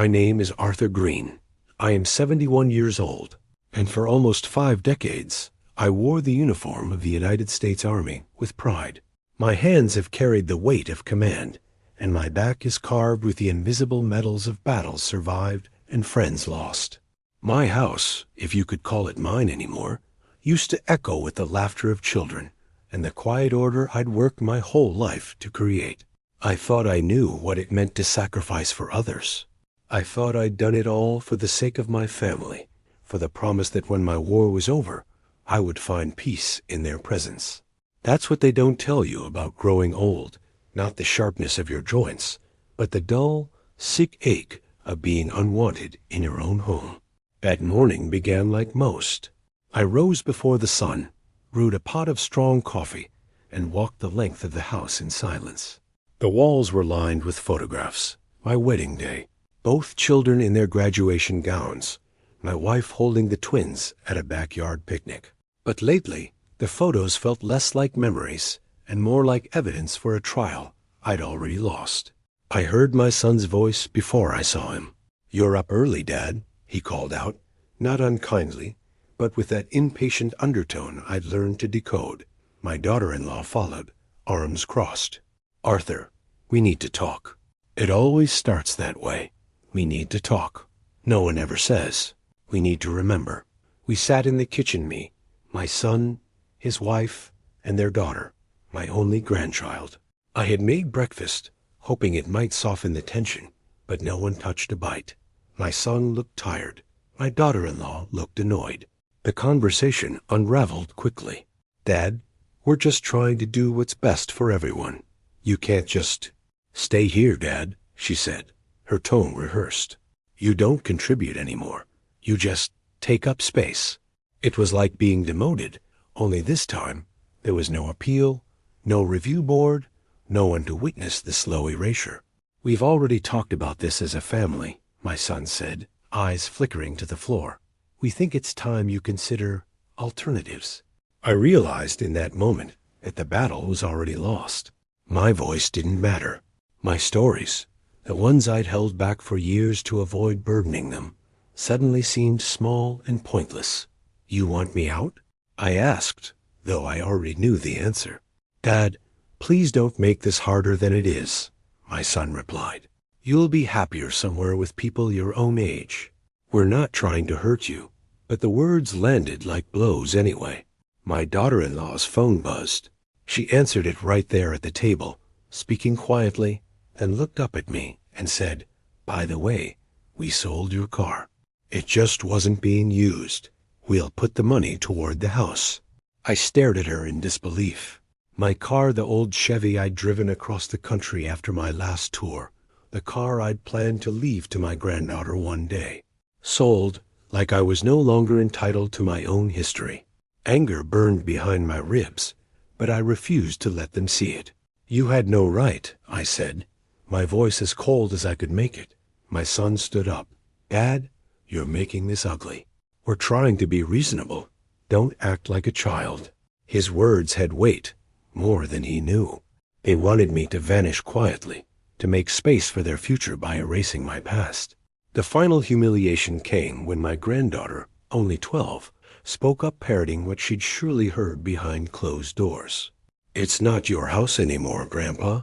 My name is Arthur Green. I am 71 years old, and for almost 5 decades, I wore the uniform of the United States Army with pride. My hands have carried the weight of command, and my back is carved with the invisible medals of battles survived and friends lost. My house, if you could call it mine anymore, used to echo with the laughter of children and the quiet order I'd worked my whole life to create. I thought I knew what it meant to sacrifice for others. I thought I'd done it all for the sake of my family, for the promise that when my war was over, I would find peace in their presence. That's what they don't tell you about growing old, not the sharpness of your joints, but the dull, sick ache of being unwanted in your own home. That morning began like most. I rose before the sun, brewed a pot of strong coffee, and walked the length of the house in silence. The walls were lined with photographs. My wedding day, both children in their graduation gowns, my wife holding the twins at a backyard picnic. But lately, the photos felt less like memories and more like evidence for a trial I'd already lost. I heard my son's voice before I saw him. "You're up early, Dad," he called out, not unkindly, but with that impatient undertone I'd learned to decode. My daughter-in-law followed, arms crossed. "Arthur, we need to talk." It always starts that way. We need to talk. No one ever says. We need to remember. We sat in the kitchen, my son, his wife, and their daughter, my only grandchild. I had made breakfast, hoping it might soften the tension, but no one touched a bite. My son looked tired. My daughter-in-law looked annoyed. The conversation unraveled quickly. "Dad, we're just trying to do what's best for everyone. You can't just—" "Stay here, Dad," she said, her tone rehearsed. "You don't contribute anymore. You just take up space." It was like being demoted, only this time there was no appeal, no review board, no one to witness the slow erasure. "We've already talked about this as a family," my son said, eyes flickering to the floor. "We think it's time you consider alternatives." I realized in that moment that the battle was already lost. My voice didn't matter. My stories, the ones I'd held back for years to avoid burdening them, suddenly seemed small and pointless. "You want me out?" I asked, though I already knew the answer. "Dad, please don't make this harder than it is," my son replied. "You'll be happier somewhere with people your own age. We're not trying to hurt you." But the words landed like blows anyway. My daughter-in-law's phone buzzed. She answered it right there at the table, speaking quietly, and looked up at me and said, "By the way, we sold your car. It just wasn't being used. We'll put the money toward the house." I stared at her in disbelief. My car, the old Chevy I'd driven across the country after my last tour, the car I'd planned to leave to my granddaughter one day. Sold, like I was no longer entitled to my own history. Anger burned behind my ribs, but I refused to let them see it. "You had no right," I said, my voice as cold as I could make it. My son stood up. "Dad, you're making this ugly. We're trying to be reasonable. Don't act like a child." His words had weight, more than he knew. They wanted me to vanish quietly, to make space for their future by erasing my past. The final humiliation came when my granddaughter, only 12, spoke up parroting what she'd surely heard behind closed doors. "It's not your house anymore, Grandpa.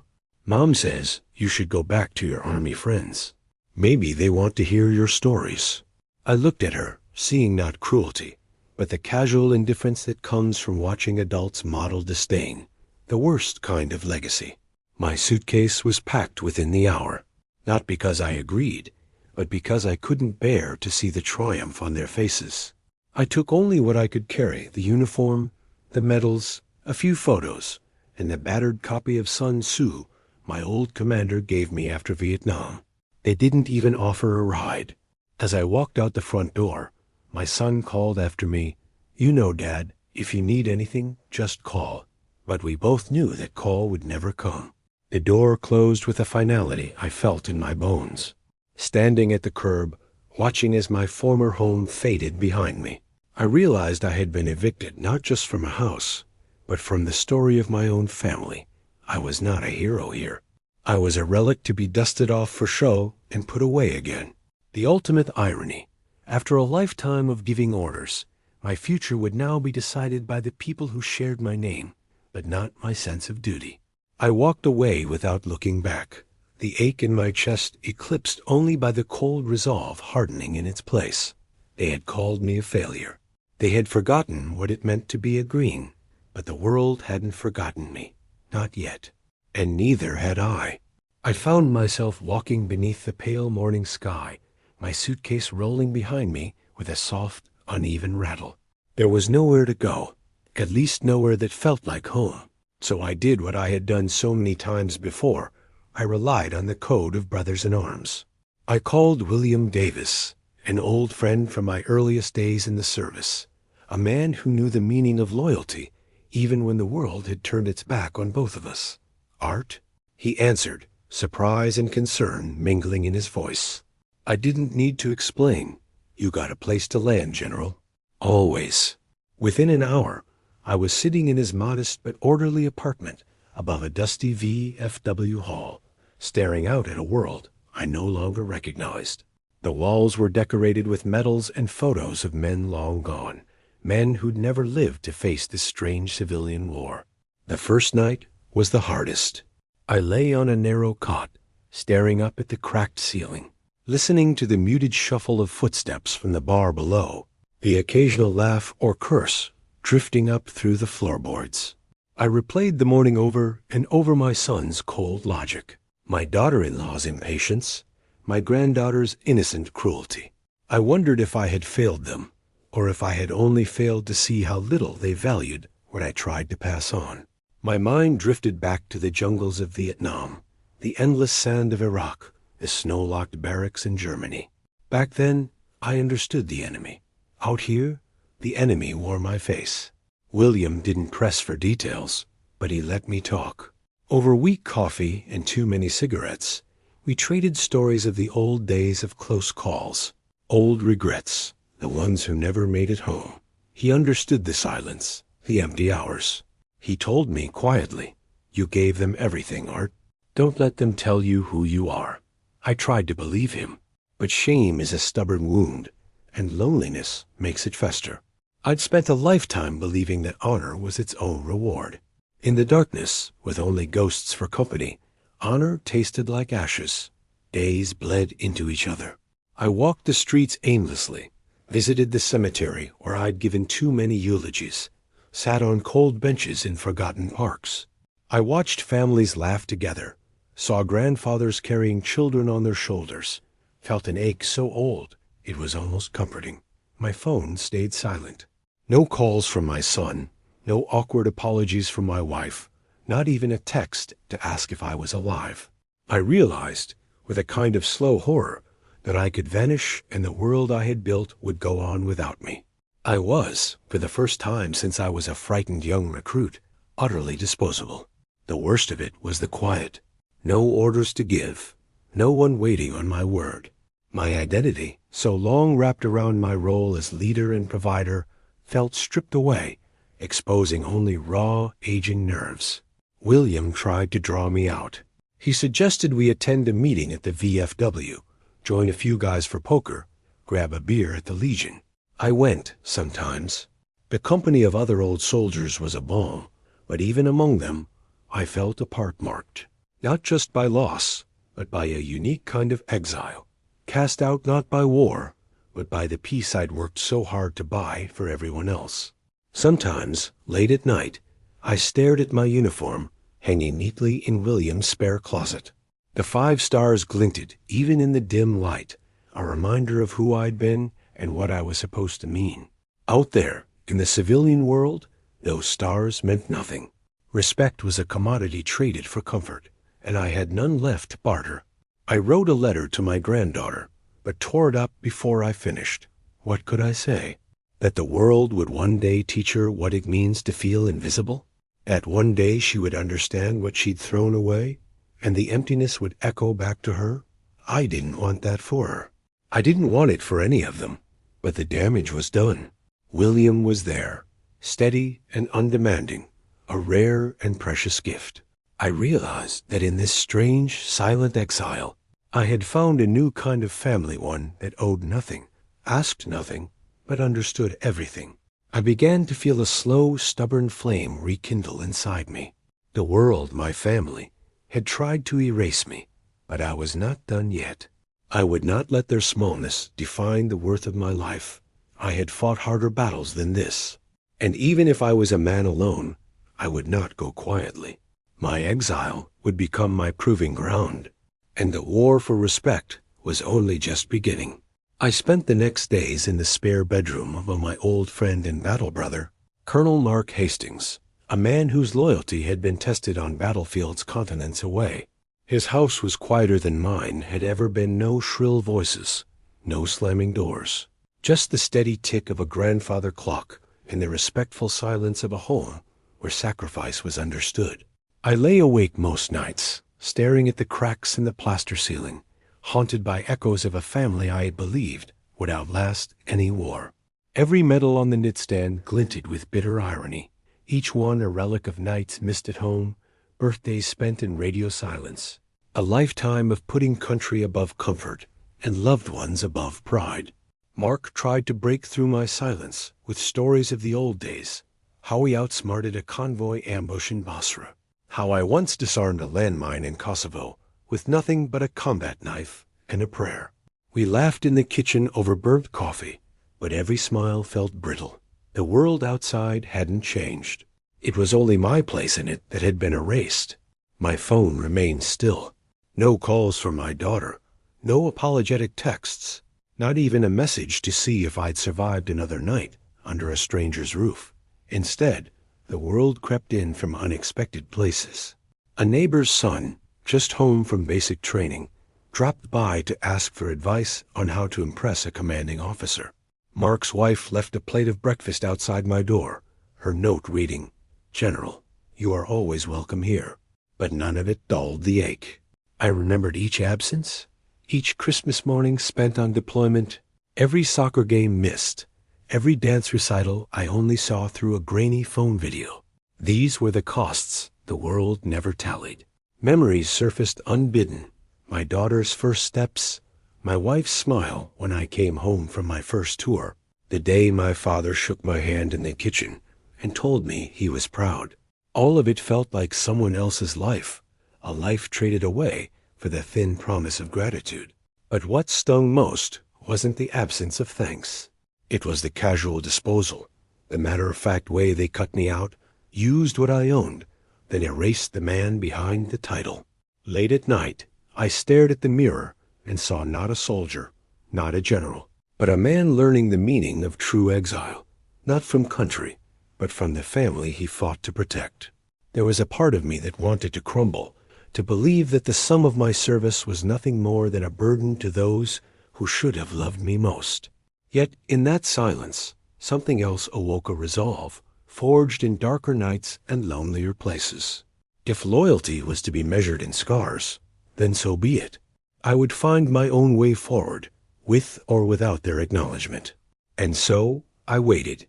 Mom says you should go back to your Army friends. Maybe they want to hear your stories." I looked at her, seeing not cruelty, but the casual indifference that comes from watching adults model disdain, the worst kind of legacy. My suitcase was packed within the hour, not because I agreed, but because I couldn't bear to see the triumph on their faces. I took only what I could carry: the uniform, the medals, a few photos, and the battered copy of Sun Tzu my old commander gave me after Vietnam. They didn't even offer a ride. As I walked out the front door, my son called after me, "You know, Dad, if you need anything, just call." But we both knew that call would never come. The door closed with a finality I felt in my bones. Standing at the curb, watching as my former home faded behind me, I realized I had been evicted not just from a house, but from the story of my own family. I was not a hero here. I was a relic to be dusted off for show and put away again. The ultimate irony. After a lifetime of giving orders, my future would now be decided by the people who shared my name, but not my sense of duty. I walked away without looking back, the ache in my chest eclipsed only by the cold resolve hardening in its place. They had called me a failure. They had forgotten what it meant to be a Green, but the world hadn't forgotten me. Not yet. And neither had I. I found myself walking beneath the pale morning sky, my suitcase rolling behind me with a soft, uneven rattle. There was nowhere to go, at least nowhere that felt like home. So I did what I had done so many times before. I relied on the code of brothers in arms. I called William Davis, an old friend from my earliest days in the service, a man who knew the meaning of loyalty, even when the world had turned its back on both of us. Art? He answered, surprise and concern mingling in his voice. I didn't need to explain. You got a place to land, General. Always. Within an hour, I was sitting in his modest but orderly apartment above a dusty VFW hall, staring out at a world I no longer recognized. The walls were decorated with medals and photos of men long gone, men who'd never lived to face this strange civilian war. The first night was the hardest. I lay on a narrow cot, staring up at the cracked ceiling, listening to the muted shuffle of footsteps from the bar below, the occasional laugh or curse drifting up through the floorboards. I replayed the morning over and over my son's cold logic, my daughter-in-law's impatience, my granddaughter's innocent cruelty. I wondered if I had failed them, or if I had only failed to see how little they valued what I tried to pass on. My mind drifted back to the jungles of Vietnam, the endless sand of Iraq, the snow-locked barracks in Germany. Back then, I understood the enemy. Out here, the enemy wore my face. William didn't press for details, but he let me talk. Over weak coffee and too many cigarettes, we traded stories of the old days of close calls, old regrets, the ones who never made it home. He understood the silence, the empty hours. He told me quietly, "You gave them everything, Art. Don't let them tell you who you are." I tried to believe him, but shame is a stubborn wound, and loneliness makes it fester. I'd spent a lifetime believing that honor was its own reward. In the darkness, with only ghosts for company, honor tasted like ashes. Days bled into each other. I walked the streets aimlessly, visited the cemetery where I'd given too many eulogies, sat on cold benches in forgotten parks. I watched families laugh together, saw grandfathers carrying children on their shoulders, felt an ache so old it was almost comforting. My phone stayed silent. No calls from my son, no awkward apologies from my wife, not even a text to ask if I was alive. I realized, with a kind of slow horror, that I could vanish and the world I had built would go on without me. I was, for the first time since I was a frightened young recruit, utterly disposable. The worst of it was the quiet. No orders to give, no one waiting on my word. My identity, so long wrapped around my role as leader and provider, felt stripped away, exposing only raw, aging nerves. William tried to draw me out. He suggested we attend a meeting at the VFW, join a few guys for poker, grab a beer at the Legion. I went, sometimes. The company of other old soldiers was a balm, but even among them, I felt a part marked, not just by loss, but by a unique kind of exile, cast out not by war, but by the peace I'd worked so hard to buy for everyone else. Sometimes, late at night, I stared at my uniform, hanging neatly in William's spare closet. The 5 stars glinted, even in the dim light, a reminder of who I'd been and what I was supposed to mean. Out there, in the civilian world, those stars meant nothing. Respect was a commodity traded for comfort, and I had none left to barter. I wrote a letter to my granddaughter, but tore it up before I finished. What could I say? That the world would one day teach her what it means to feel invisible? That one day she would understand what she'd thrown away, and the emptiness would echo back to her? I didn't want that for her. I didn't want it for any of them. But the damage was done. William was there, steady and undemanding, a rare and precious gift. I realized that in this strange, silent exile, I had found a new kind of family, one that owed nothing, asked nothing, but understood everything. I began to feel a slow, stubborn flame rekindle inside me. The world, my family, had tried to erase me, but I was not done yet. I would not let their smallness define the worth of my life. I had fought harder battles than this. And even if I was a man alone, I would not go quietly. My exile would become my proving ground, and the war for respect was only just beginning. I spent the next days in the spare bedroom of my old friend and battle brother, Colonel Mark Hastings, a man whose loyalty had been tested on battlefields continents away. His house was quieter than mine had ever been. No shrill voices, no slamming doors, just the steady tick of a grandfather clock and the respectful silence of a home where sacrifice was understood. I lay awake most nights, staring at the cracks in the plaster ceiling, haunted by echoes of a family I had believed would outlast any war. Every medal on the knitstand glinted with bitter irony, each one a relic of nights missed at home, birthdays spent in radio silence, a lifetime of putting country above comfort and loved ones above pride. Mark tried to break through my silence with stories of the old days, how we outsmarted a convoy ambush in Basra, how I once disarmed a landmine in Kosovo with nothing but a combat knife and a prayer. We laughed in the kitchen over burnt coffee, but every smile felt brittle. The world outside hadn't changed. It was only my place in it that had been erased. My phone remained still. No calls from my daughter, no apologetic texts, not even a message to see if I'd survived another night under a stranger's roof. Instead, the world crept in from unexpected places. A neighbor's son, just home from basic training, dropped by to ask for advice on how to impress a commanding officer. Mark's wife left a plate of breakfast outside my door, her note reading, "General, you are always welcome here." But none of it dulled the ache. I remembered each absence, each Christmas morning spent on deployment, every soccer game missed, every dance recital I only saw through a grainy phone video. These were the costs the world never tallied. Memories surfaced unbidden, my daughter's first steps, my wife's smile when I came home from my first tour, the day my father shook my hand in the kitchen and told me he was proud. All of it felt like someone else's life, a life traded away for the thin promise of gratitude. But what stung most wasn't the absence of thanks. It was the casual disposal, the matter-of-fact way they cut me out, used what I owned, then erased the man behind the title. Late at night, I stared at the mirror and saw not a soldier, not a general, but a man learning the meaning of true exile, not from country, but from the family he fought to protect. There was a part of me that wanted to crumble, to believe that the sum of my service was nothing more than a burden to those who should have loved me most. Yet in that silence, something else awoke, a resolve, forged in darker nights and lonelier places. If loyalty was to be measured in scars, then so be it. I would find my own way forward, with or without their acknowledgement. And so I waited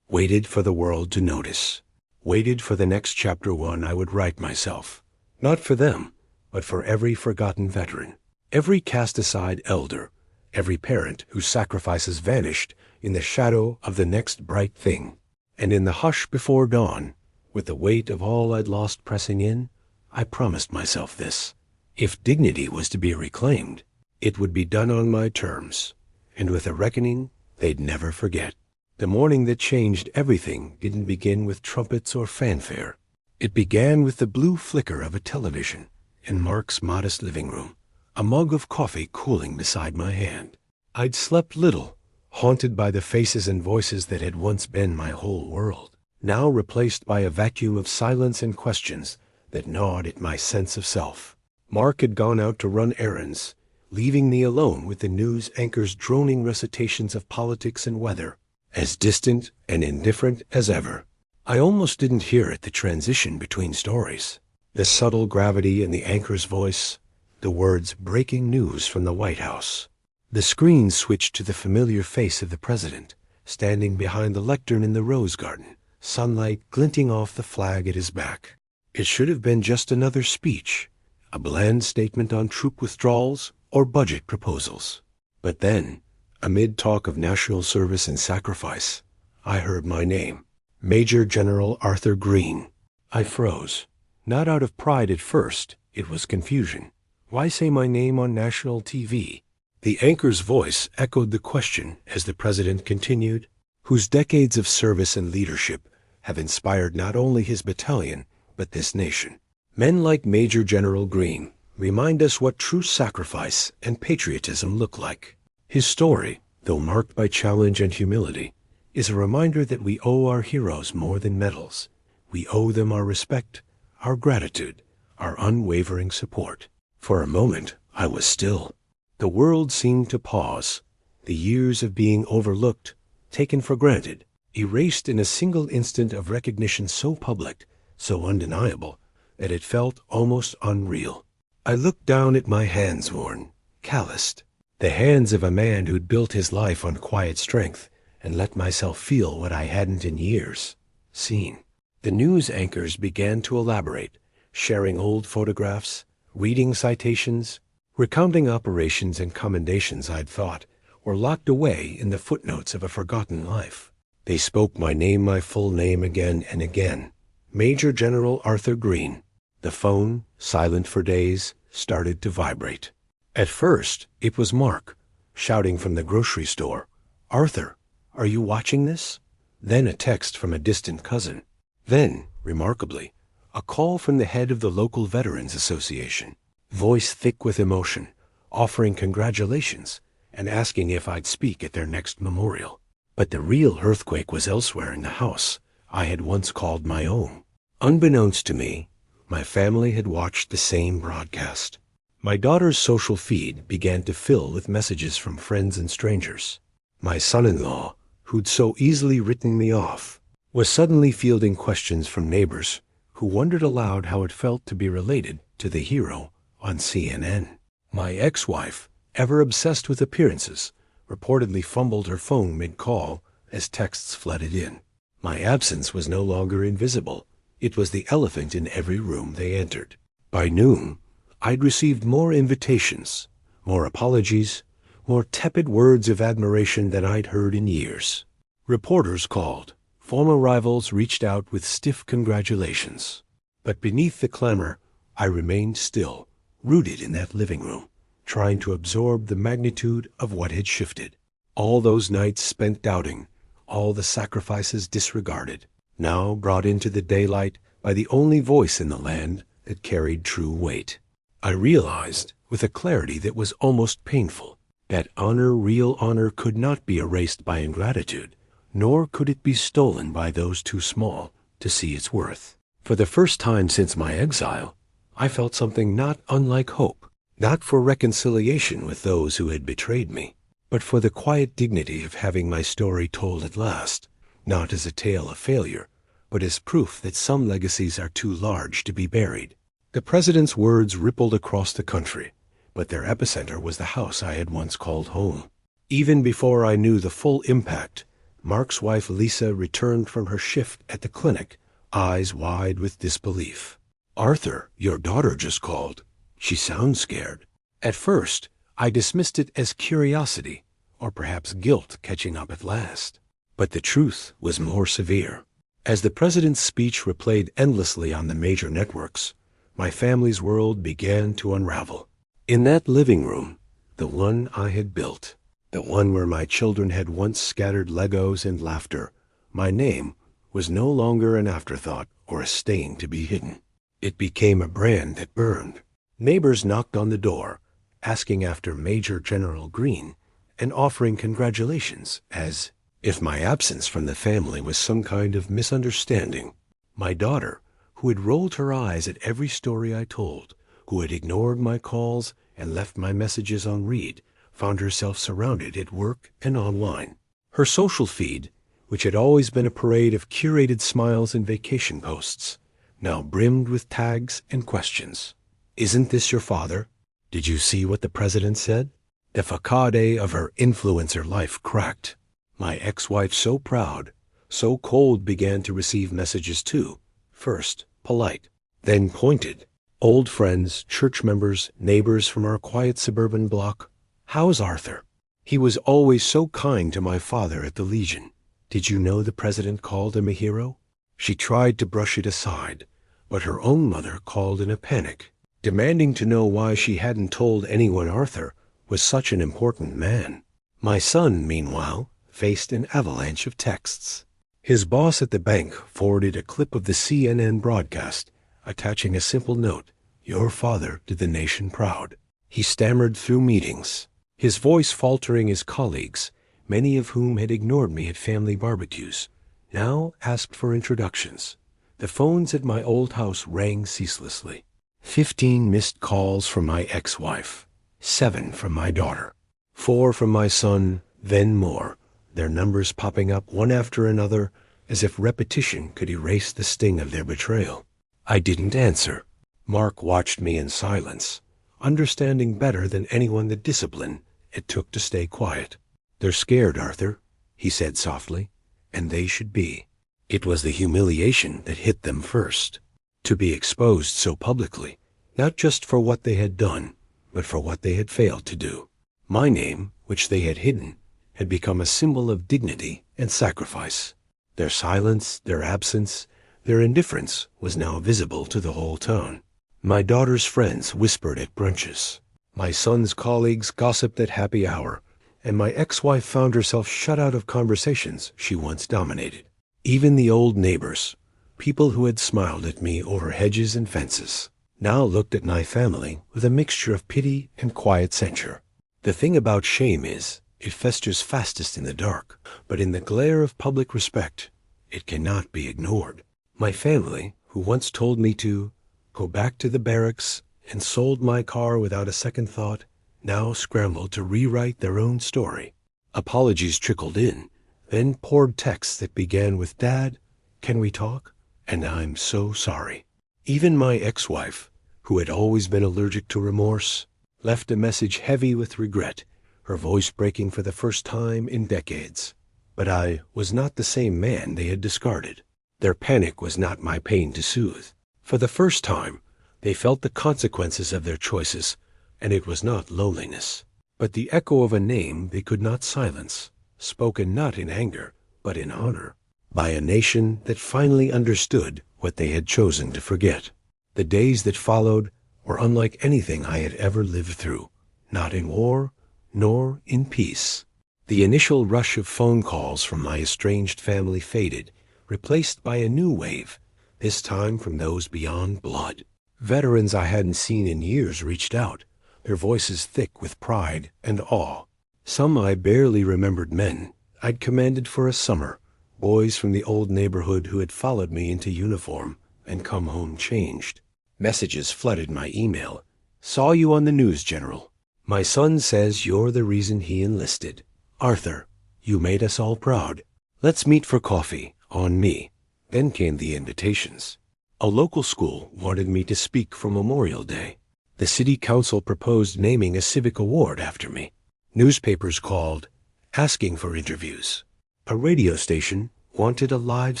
for the world to notice, waited for the next chapter one I would write myself, not for them, but for every forgotten veteran, every cast-aside elder, every parent whose sacrifices vanished in the shadow of the next bright thing. And in the hush before dawn, with the weight of all I'd lost pressing in, I promised myself this. If dignity was to be reclaimed, it would be done on my terms, and with a reckoning they'd never forget. The morning that changed everything didn't begin with trumpets or fanfare. It began with the blue flicker of a television in Mark's modest living room, a mug of coffee cooling beside my hand. I'd slept little, haunted by the faces and voices that had once been my whole world, now replaced by a vacuum of silence and questions that gnawed at my sense of self. Mark had gone out to run errands, leaving me alone with the news anchor's droning recitations of politics and weather, as distant and indifferent as ever. I almost didn't hear it, the transition between stories, the subtle gravity in the anchor's voice, the words "breaking news from the White House." The screen switched to the familiar face of the president, standing behind the lectern in the rose garden, sunlight glinting off the flag at his back. It should have been just another speech, a bland statement on troop withdrawals or budget proposals. But then, amid talk of national service and sacrifice, I heard my name, Major General Arthur Green. I froze. Not out of pride at first, it was confusion. Why say my name on national TV? The anchor's voice echoed the question as the president continued, whose decades of service and leadership have inspired not only his battalion, but this nation. Men like Major General Green remind us what true sacrifice and patriotism look like. His story, though marked by challenge and humility, is a reminder that we owe our heroes more than medals. We owe them our respect, our gratitude, our unwavering support. For a moment, I was still. The world seemed to pause. The years of being overlooked, taken for granted, erased in a single instant of recognition so public, so undeniable, that it felt almost unreal. I looked down at my hands, worn, calloused, the hands of a man who'd built his life on quiet strength, and let myself feel what I hadn't in years seen. The news anchors began to elaborate, sharing old photographs, reading citations, recounting operations and commendations I'd thought were locked away in the footnotes of a forgotten life. They spoke my name, my full name again and again. Major General Arthur Green. The phone, silent for days, started to vibrate. At first, it was Mark, shouting from the grocery store, "Arthur, are you watching this?" Then a text from a distant cousin. Then, remarkably, a call from the head of the local Veterans Association, voice thick with emotion, offering congratulations and asking if I'd speak at their next memorial. But the real earthquake was elsewhere in the house I had once called my own. Unbeknownst to me, my family had watched the same broadcast. My daughter's social feed began to fill with messages from friends and strangers. My son-in-law, who'd so easily written me off, was suddenly fielding questions from neighbors who wondered aloud how it felt to be related to the hero on CNN. My ex-wife, ever obsessed with appearances, reportedly fumbled her phone mid-call as texts flooded in. My absence was no longer invisible. It was the elephant in every room they entered. By noon, I'd received more invitations, more apologies, more tepid words of admiration than I'd heard in years. Reporters called. Former rivals reached out with stiff congratulations. But beneath the clamor, I remained still, rooted in that living room, trying to absorb the magnitude of what had shifted. All those nights spent doubting, all the sacrifices disregarded, now brought into the daylight by the only voice in the land that carried true weight. I realized, with a clarity that was almost painful, that honor, real honor, could not be erased by ingratitude, nor could it be stolen by those too small to see its worth. For the first time since my exile, I felt something not unlike hope, not for reconciliation with those who had betrayed me, but for the quiet dignity of having my story told at last, not as a tale of failure, but as proof that some legacies are too large to be buried. The president's words rippled across the country, but their epicenter was the house I had once called home. Even before I knew the full impact, Mark's wife Lisa returned from her shift at the clinic, eyes wide with disbelief. "Arthur, your daughter just called. She sounds scared." At first, I dismissed it as curiosity, or perhaps guilt catching up at last. But the truth was more severe. As the president's speech replayed endlessly on the major networks, my family's world began to unravel. In that living room, the one I had built, the one where my children had once scattered Legos and laughter, my name was no longer an afterthought or a stain to be hidden. It became a brand that burned. Neighbors knocked on the door, asking after Major General Green and offering congratulations, as if my absence from the family was some kind of misunderstanding. My daughter, who had rolled her eyes at every story I told, who had ignored my calls and left my messages on read, found herself surrounded at work and online. Her social feed, which had always been a parade of curated smiles and vacation posts, now brimmed with tags and questions. "Isn't this your father? Did you see what the president said?" The facade of her influencer life cracked. My ex-wife, so proud, so cold, began to receive messages too. First, polite, then pointed. Old friends, church members, neighbors from our quiet suburban block. How's Arthur? He was always so kind to my father at the Legion. Did you know the president called him a hero? She tried to brush it aside, but her own mother called in a panic, demanding to know why she hadn't told anyone Arthur was such an important man. My son, meanwhile, faced an avalanche of texts. His boss at the bank forwarded a clip of the CNN broadcast, attaching a simple note, "Your father did the nation proud." He stammered through meetings, his voice faltering as colleagues, many of whom had ignored me at family barbecues, now asked for introductions. The phones at my old house rang ceaselessly. 15 missed calls from my ex-wife, 7 from my daughter, 4 from my son, then more, their numbers popping up one after another as if repetition could erase the sting of their betrayal. I didn't answer. Mark watched me in silence, understanding better than anyone the discipline it took to stay quiet. "They're scared, Arthur," he said softly, "and they should be." It was the humiliation that hit them first. To be exposed so publicly, not just for what they had done, but for what they had failed to do. My name, which they had hidden, had become a symbol of dignity and sacrifice. Their silence, their absence, their indifference was now visible to the whole town. My daughter's friends whispered at brunches. My son's colleagues gossiped at happy hour, and my ex-wife found herself shut out of conversations she once dominated. Even the old neighbors, people who had smiled at me over hedges and fences, now looked at my family with a mixture of pity and quiet censure. The thing about shame is, it festers fastest in the dark, but in the glare of public respect, it cannot be ignored. My family, who once told me to go back to the barracks and sold my car without a second thought, now scrambled to rewrite their own story. Apologies trickled in, then poured texts that began with, "Dad, can we talk? And I'm so sorry." Even my ex-wife, who had always been allergic to remorse, left a message heavy with regret, her voice breaking for the first time in decades. But I was not the same man they had discarded. Their panic was not my pain to soothe. For the first time, they felt the consequences of their choices, and it was not loneliness, but the echo of a name they could not silence, spoken not in anger, but in honor, by a nation that finally understood what they had chosen to forget. The days that followed were unlike anything I had ever lived through, not in war, nor in peace. The initial rush of phone calls from my estranged family faded, replaced by a new wave, this time from those beyond blood. Veterans I hadn't seen in years reached out, their voices thick with pride and awe. Some I barely remembered men I'd commanded for a summer, boys from the old neighborhood who had followed me into uniform and come home changed. Messages flooded my email. "Saw you on the news, General. My son says you're the reason he enlisted. Arthur, you made us all proud. Let's meet for coffee, on me." Then came the invitations. A local school wanted me to speak for Memorial Day. The city council proposed naming a civic award after me. Newspapers called, asking for interviews. A radio station wanted a live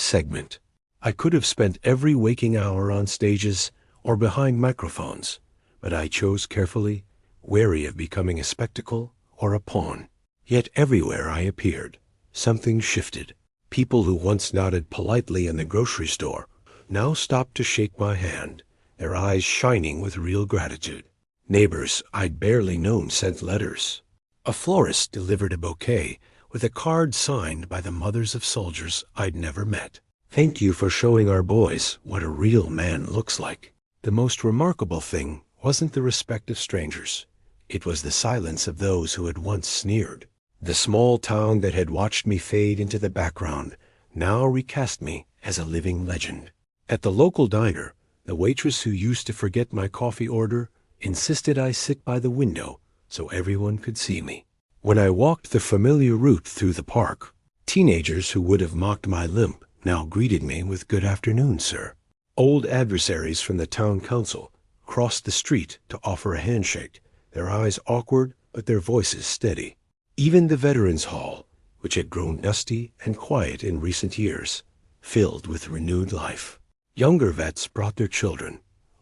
segment. I could have spent every waking hour on stages or behind microphones, but I chose carefully, wary of becoming a spectacle or a pawn. Yet everywhere I appeared, something shifted. People who once nodded politely in the grocery store now stopped to shake my hand, their eyes shining with real gratitude. Neighbors I'd barely known sent letters. A florist delivered a bouquet with a card signed by the mothers of soldiers I'd never met. "Thank you for showing our boys what a real man looks like." The most remarkable thing wasn't the respect of strangers. It was the silence of those who had once sneered. The small town that had watched me fade into the background now recast me as a living legend. At the local diner, the waitress who used to forget my coffee order insisted I sit by the window so everyone could see me. When I walked the familiar route through the park, teenagers who would have mocked my limp now greeted me with "Good afternoon, sir." Old adversaries from the town council crossed the street to offer a handshake, their eyes awkward but their voices steady. Even the Veterans Hall, which had grown dusty and quiet in recent years, filled with renewed life. Younger vets brought their children,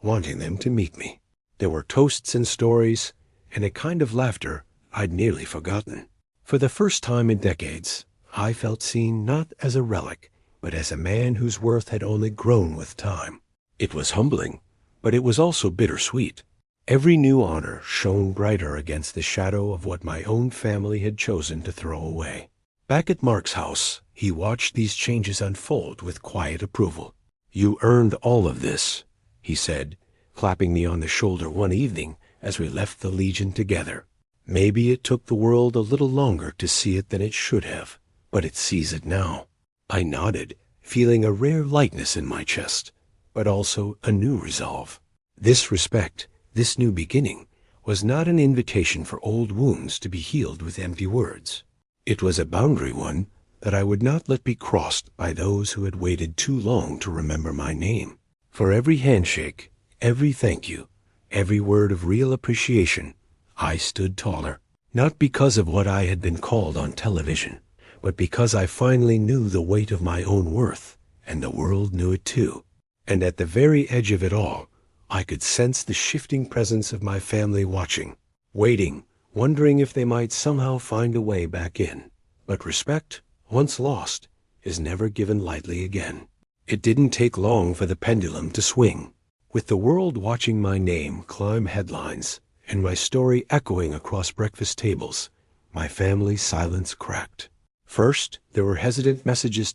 wanting them to meet me. There were toasts and stories, and a kind of laughter I'd nearly forgotten. For the first time in decades, I felt seen not as a relic, but as a man whose worth had only grown with time. It was humbling, but it was also bittersweet. Every new honor shone brighter against the shadow of what my own family had chosen to throw away. Back at Mark's house, he watched these changes unfold with quiet approval. "You earned all of this," he said, clapping me on the shoulder one evening as we left the Legion together. "Maybe it took the world a little longer to see it than it should have, but it sees it now." I nodded, feeling a rare lightness in my chest, but also a new resolve. This respect, this new beginning, was not an invitation for old wounds to be healed with empty words. It was a boundary one that I would not let be crossed by those who had waited too long to remember my name. For every handshake, every thank you, every word of real appreciation, I stood taller, not because of what I had been called on television, but because I finally knew the weight of my own worth, and the world knew it too. And at the very edge of it all, I could sense the shifting presence of my family watching, waiting, wondering if they might somehow find a way back in. But respect, once lost, is never given lightly again. It didn't take long for the pendulum to swing. With the world watching my name climb headlines, and my story echoing across breakfast tables, my family's silence cracked. First, there were hesitant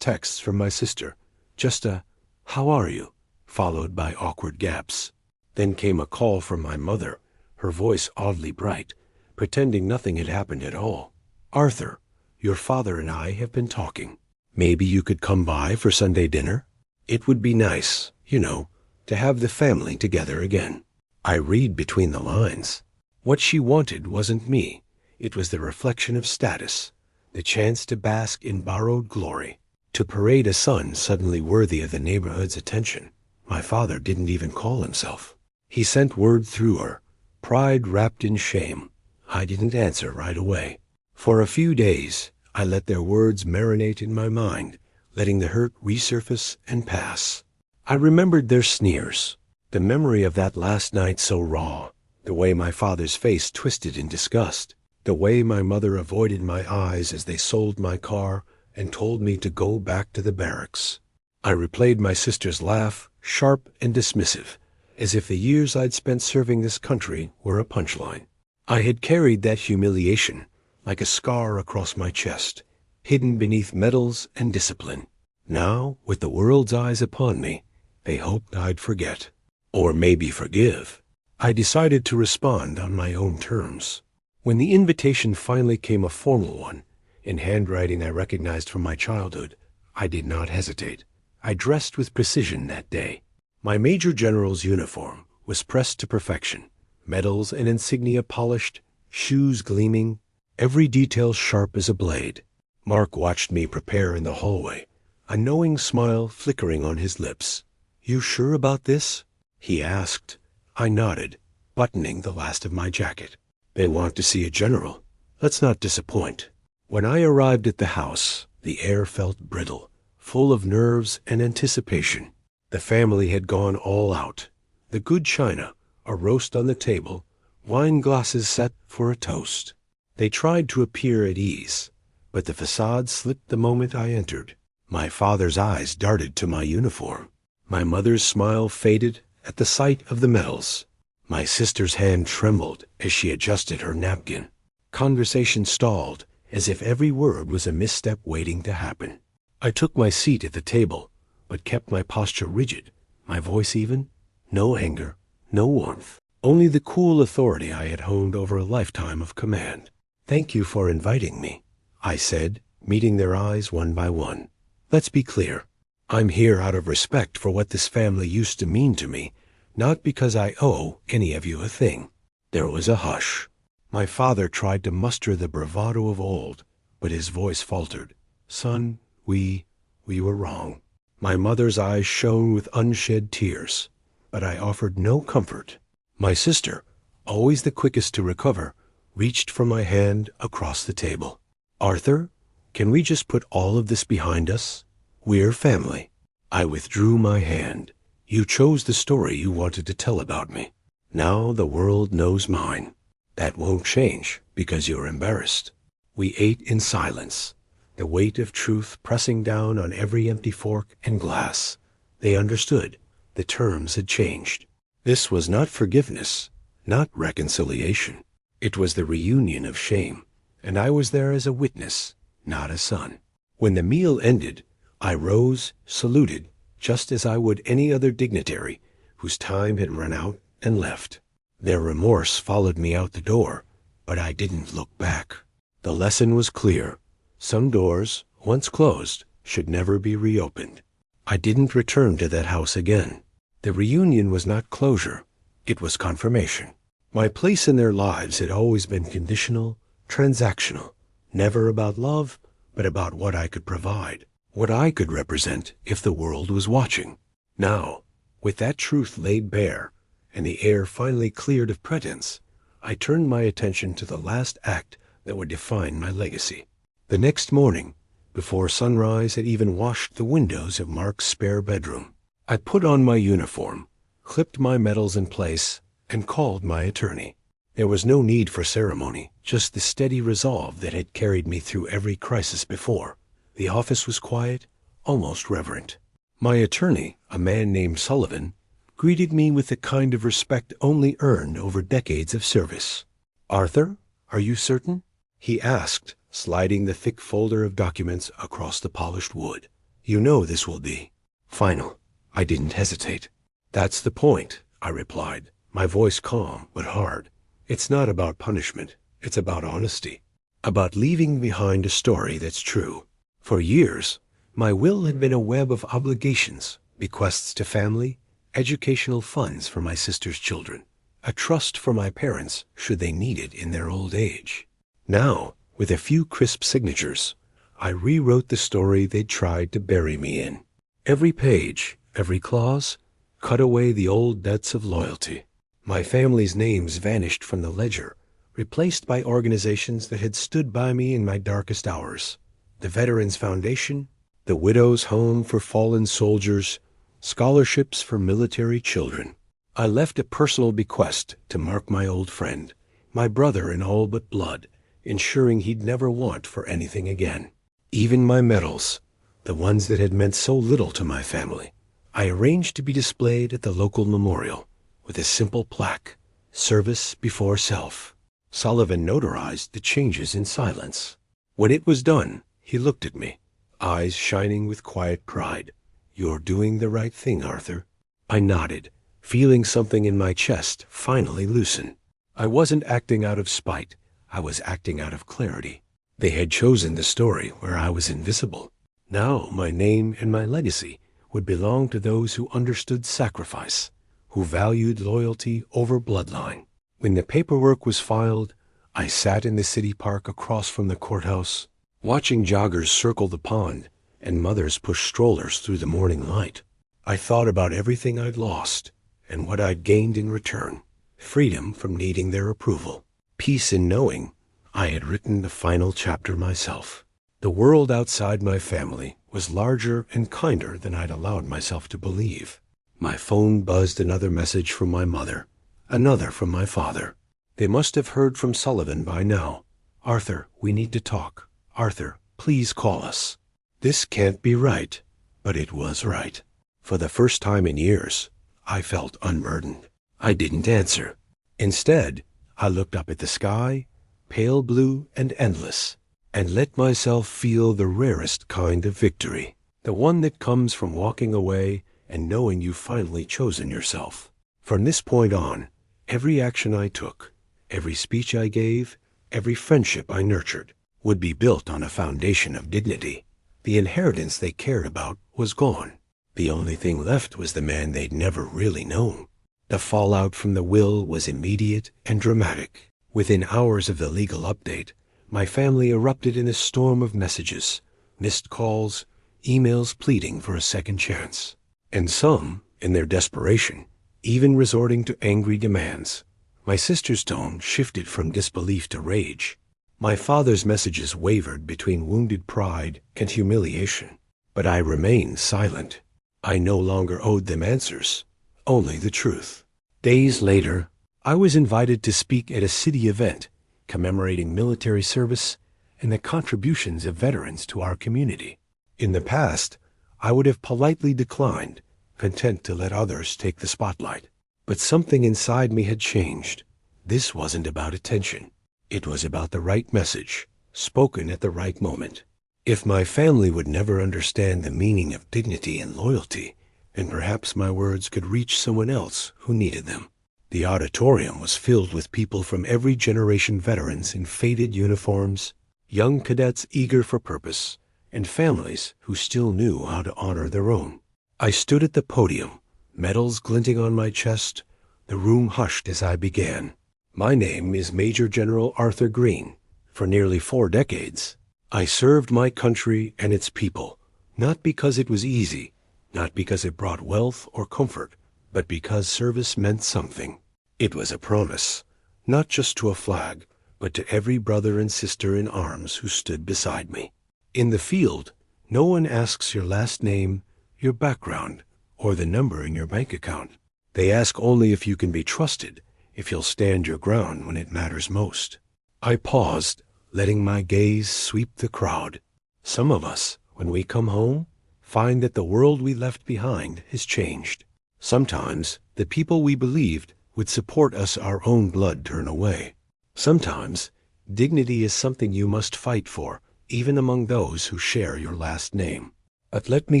texts from my sister, just a "How are you?" followed by awkward gaps. Then came a call from my mother, her voice oddly bright, pretending nothing had happened at all. "Arthur, your father and I have been talking. Maybe you could come by for Sunday dinner? It would be nice, to have the family together again." I read between the lines. What she wanted wasn't me. It was the reflection of status, the chance to bask in borrowed glory, to parade a son suddenly worthy of the neighborhood's attention. My father didn't even call himself. He sent word through her, pride wrapped in shame. I didn't answer right away. For a few days, I let their words marinate in my mind, letting the hurt resurface and pass. I remembered their sneers, the memory of that last night so raw, the way my father's face twisted in disgust, the way my mother avoided my eyes as they sold my car and told me to go back to the barracks. I replayed my sister's laugh, sharp and dismissive, as if the years I'd spent serving this country were a punchline. I had carried that humiliation like a scar across my chest, hidden beneath medals and discipline. Now, with the world's eyes upon me, they hoped I'd forget, or maybe forgive. I decided to respond on my own terms. When the invitation finally came a formal one, in handwriting I recognized from my childhood, I did not hesitate. I dressed with precision that day. My Major General's uniform was pressed to perfection, medals and insignia polished, shoes gleaming, every detail sharp as a blade. Mark watched me prepare in the hallway, a knowing smile flickering on his lips. "You sure about this?" he asked. I nodded, buttoning the last of my jacket. "They want to see a general. Let's not disappoint." When I arrived at the house, the air felt brittle, full of nerves and anticipation. The family had gone all out. The good china, a roast on the table, wine glasses set for a toast. They tried to appear at ease, but the facade slipped the moment I entered. My father's eyes darted to my uniform. My mother's smile faded at the sight of the medals. My sister's hand trembled as she adjusted her napkin. Conversation stalled, as if every word was a misstep waiting to happen. I took my seat at the table, but kept my posture rigid, my voice even. No anger, no warmth, only the cool authority I had honed over a lifetime of command. "Thank you for inviting me," I said, meeting their eyes one by one. "Let's be clear. I'm here out of respect for what this family used to mean to me, not because I owe any of you a thing." There was a hush. My father tried to muster the bravado of old, but his voice faltered. "Son, we were wrong." My mother's eyes shone with unshed tears, but I offered no comfort. My sister, always the quickest to recover, reached for my hand across the table. "Arthur, can we just put all of this behind us? We're family." I withdrew my hand. You chose the story you wanted to tell about me. Now the world knows mine. That won't change because you're embarrassed. We ate in silence, the weight of truth pressing down on every empty fork and glass. They understood. The terms had changed. This was not forgiveness, not reconciliation. It was the reunion of shame, and I was there as a witness, not a son. When the meal ended, I rose, saluted, just as I would any other dignitary whose time had run out, and left. Their remorse followed me out the door, but I didn't look back. The lesson was clear. Some doors, once closed, should never be reopened. I didn't return to that house again. The reunion was not closure. It was confirmation. My place in their lives had always been conditional, transactional, never about love, but about what I could provide, what I could represent if the world was watching. Now, with that truth laid bare, and the air finally cleared of pretense, I turned my attention to the last act that would define my legacy. The next morning, before sunrise had even washed the windows of Mark's spare bedroom, I put on my uniform, clipped my medals in place, and called my attorney. There was no need for ceremony, just the steady resolve that had carried me through every crisis before. The office was quiet, almost reverent. My attorney, a man named Sullivan, greeted me with the kind of respect only earned over decades of service. "Arthur, are you certain?" he asked, sliding the thick folder of documents across the polished wood. "You know this will be final." I didn't hesitate. "That's the point," I replied, my voice calm but hard. "It's not about punishment. It's about honesty, about leaving behind a story that's true. For years, my will had been a web of obligations, bequests to family, educational funds for my sister's children, a trust for my parents should they need it in their old age. Now, with a few crisp signatures, I rewrote the story they'd tried to bury me in. Every page, every clause, cut away the old debts of loyalty. My family's names vanished from the ledger, replaced by organizations that had stood by me in my darkest hours. The Veterans Foundation, the Widow's Home for Fallen Soldiers, scholarships for military children. I left a personal bequest to Mark, my old friend, my brother in all but blood, ensuring he'd never want for anything again. Even my medals, the ones that had meant so little to my family, I arranged to be displayed at the local memorial with a simple plaque, "Service before self." Sullivan notarized the changes in silence. When it was done, he looked at me, eyes shining with quiet pride. "You're doing the right thing, Arthur." I nodded, feeling something in my chest finally loosen. I wasn't acting out of spite. I was acting out of clarity. They had chosen the story where I was invisible. Now my name and my legacy would belong to those who understood sacrifice, who valued loyalty over bloodline. When the paperwork was filed, I sat in the city park across from the courthouse, watching joggers circle the pond and mothers push strollers through the morning light. I thought about everything I'd lost and what I'd gained in return. Freedom from needing their approval. Peace in knowing I had written the final chapter myself. The world outside my family was larger and kinder than I'd allowed myself to believe. My phone buzzed another message from my mother, another from my father. They must have heard from Sullivan by now. "Arthur, we need to talk. Arthur, please call us." This can't be right, but it was right. For the first time in years, I felt unburdened. I didn't answer. Instead, I looked up at the sky, pale blue and endless, and let myself feel the rarest kind of victory, the one that comes from walking away and knowing you've finally chosen yourself. From this point on, every action I took, every speech I gave, every friendship I nurtured, would be built on a foundation of dignity. The inheritance they cared about was gone. The only thing left was the man they'd never really known. The fallout from the will was immediate and dramatic. Within hours of the legal update, my family erupted in a storm of messages, missed calls, emails pleading for a second chance. And some, in their desperation, even resorting to angry demands. My sister's tone shifted from disbelief to rage. My father's messages wavered between wounded pride and humiliation. But I remained silent. I no longer owed them answers. only the truth. Days later, I was invited to speak at a city event commemorating military service and the contributions of veterans to our community. In the past, I would have politely declined, content to let others take the spotlight. But something inside me had changed. This wasn't about attention. It was about the right message, spoken at the right moment. If my family would never understand the meaning of dignity and loyalty, then perhaps my words could reach someone else who needed them. The auditorium was filled with people from every generation, veterans in faded uniforms, young cadets eager for purpose, and families who still knew how to honor their own. I stood at the podium, medals glinting on my chest. The room hushed as I began. My name is Major General Arthur Green. For nearly 4 decades, I served my country and its people, not because it was easy, not because it brought wealth or comfort, but because service meant something. It was a promise, not just to a flag, but to every brother and sister in arms who stood beside me. In the field, no one asks your last name, your background, or the number in your bank account. They ask only if you can be trusted, if you'll stand your ground when it matters most. I paused, letting my gaze sweep the crowd. Some of us, when we come home, find that the world we left behind has changed. Sometimes the people we believed would support us, our own blood turn away. Sometimes dignity is something you must fight for, even among those who share your last name. But let me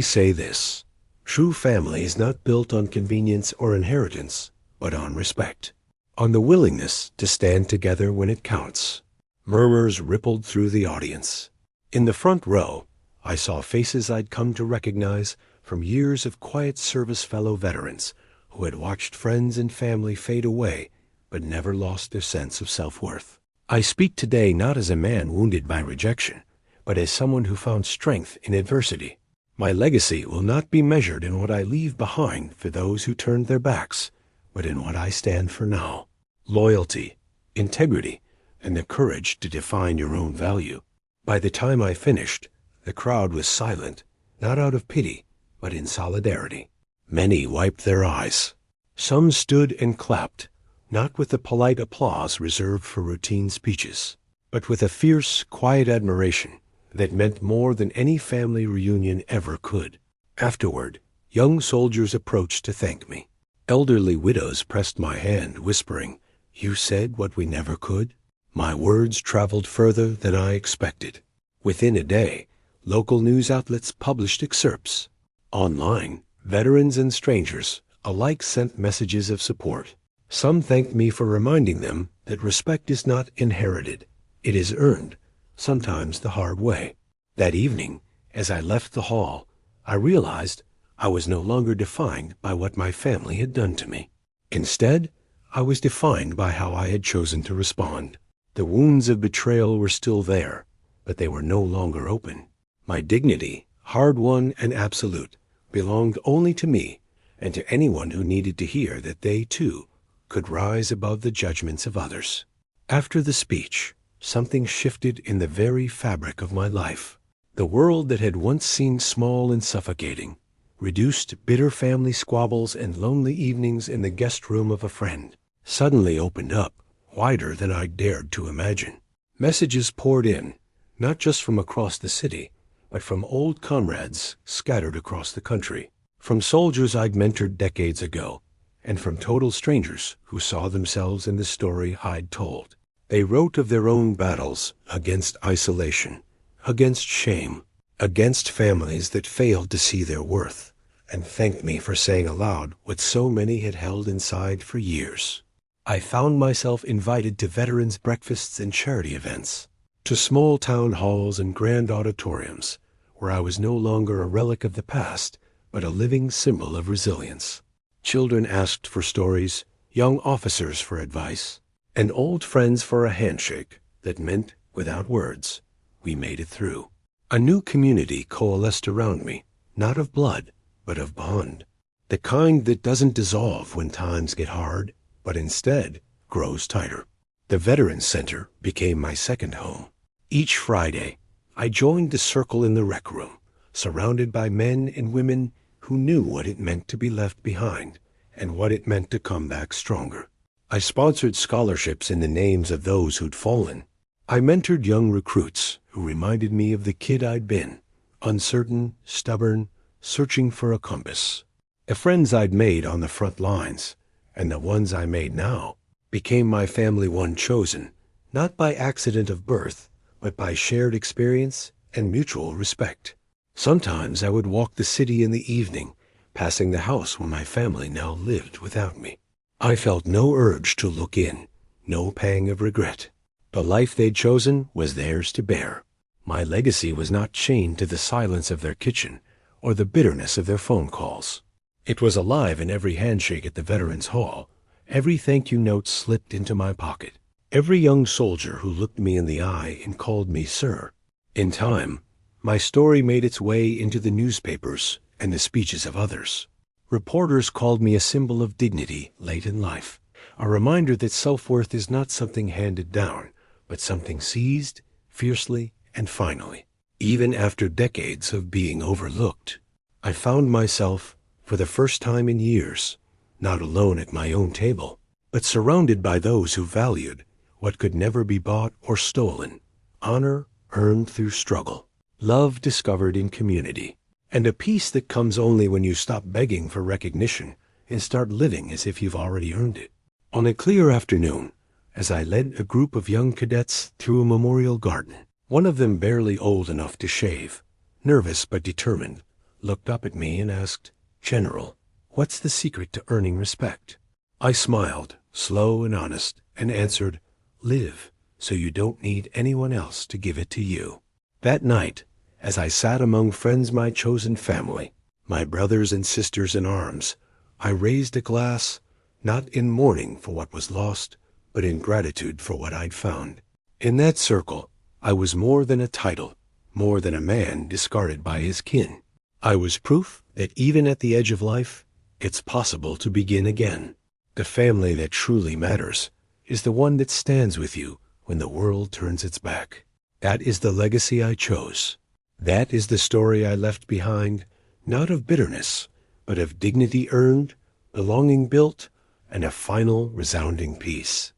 say this. True family is not built on convenience or inheritance, but on respect, on the willingness to stand together when it counts. Murmurs rippled through the audience. In the front row, I saw faces I'd come to recognize from years of quiet service, fellow veterans who had watched friends and family fade away but never lost their sense of self-worth. I speak today not as a man wounded by rejection, but as someone who found strength in adversity. My legacy will not be measured in what I leave behind for those who turned their backs, but in what I stand for now. Loyalty, integrity, and the courage to define your own value. By the time I finished, the crowd was silent, not out of pity, but in solidarity. Many wiped their eyes. Some stood and clapped, not with the polite applause reserved for routine speeches, but with a fierce, quiet admiration that meant more than any family reunion ever could. Afterward, young soldiers approached to thank me. Elderly widows pressed my hand, whispering, "You said what we never could?" My words traveled further than I expected. Within a day, local news outlets published excerpts. Online, veterans and strangers alike sent messages of support. Some thanked me for reminding them that respect is not inherited. It is earned, sometimes the hard way. That evening, as I left the hall, I realized I was no longer defined by what my family had done to me. Instead, I was defined by how I had chosen to respond. The wounds of betrayal were still there, but they were no longer open. My dignity, hard-won and absolute, belonged only to me and to anyone who needed to hear that they, too, could rise above the judgments of others. After the speech, something shifted in the very fabric of my life. The world that had once seemed small and suffocating, reduced bitter family squabbles and lonely evenings in the guest room of a friend, suddenly opened up, wider than I dared to imagine. Messages poured in, not just from across the city, but from old comrades scattered across the country, from soldiers I'd mentored decades ago, and from total strangers who saw themselves in the story I'd told. They wrote of their own battles against isolation, against shame, against families that failed to see their worth, and thanked me for saying aloud what so many had held inside for years. I found myself invited to veterans' breakfasts and charity events, to small town halls and grand auditoriums, where I was no longer a relic of the past, but a living symbol of resilience. Children asked for stories, young officers for advice, and old friends for a handshake that meant, without words, we made it through. A new community coalesced around me, not of blood, but of bond, the kind that doesn't dissolve when times get hard, but instead grows tighter. The Veterans Center became my second home. Each Friday, I joined the circle in the rec room, surrounded by men and women who knew what it meant to be left behind and what it meant to come back stronger. I sponsored scholarships in the names of those who'd fallen. I mentored young recruits who reminded me of the kid I'd been, uncertain, stubborn, searching for a compass. The friends I'd made on the front lines, and the ones I made now, became my family one chosen, not by accident of birth, but by shared experience and mutual respect. Sometimes I would walk the city in the evening, passing the house where my family now lived without me. I felt no urge to look in, no pang of regret. The life they'd chosen was theirs to bear. My legacy was not chained to the silence of their kitchen or the bitterness of their phone calls. It was alive in every handshake at the Veterans Hall, every thank you note slipped into my pocket, every young soldier who looked me in the eye and called me sir. In time, my story made its way into the newspapers and the speeches of others. Reporters called me a symbol of dignity late in life, a reminder that self-worth is not something handed down, but something seized, fiercely, and finally. Even after decades of being overlooked, I found myself, for the first time in years, not alone at my own table, but surrounded by those who valued what could never be bought or stolen, honor earned through struggle, love discovered in community, and a peace that comes only when you stop begging for recognition and start living as if you've already earned it. On a clear afternoon, as I led a group of young cadets through a memorial garden, one of them barely old enough to shave, nervous but determined, looked up at me and asked, "General, what's the secret to earning respect?" I smiled, slow and honest, and answered, "Live, so you don't need anyone else to give it to you." That night, as I sat among friends my chosen family, my brothers and sisters in arms, I raised a glass, not in mourning for what was lost, but in gratitude for what I'd found. In that circle, I was more than a title, more than a man discarded by his kin. I was proof that even at the edge of life, it's possible to begin again. The family that truly matters is the one that stands with you when the world turns its back. That is the legacy I chose. That is the story I left behind, not of bitterness, but of dignity earned, belonging built, and a final resounding peace.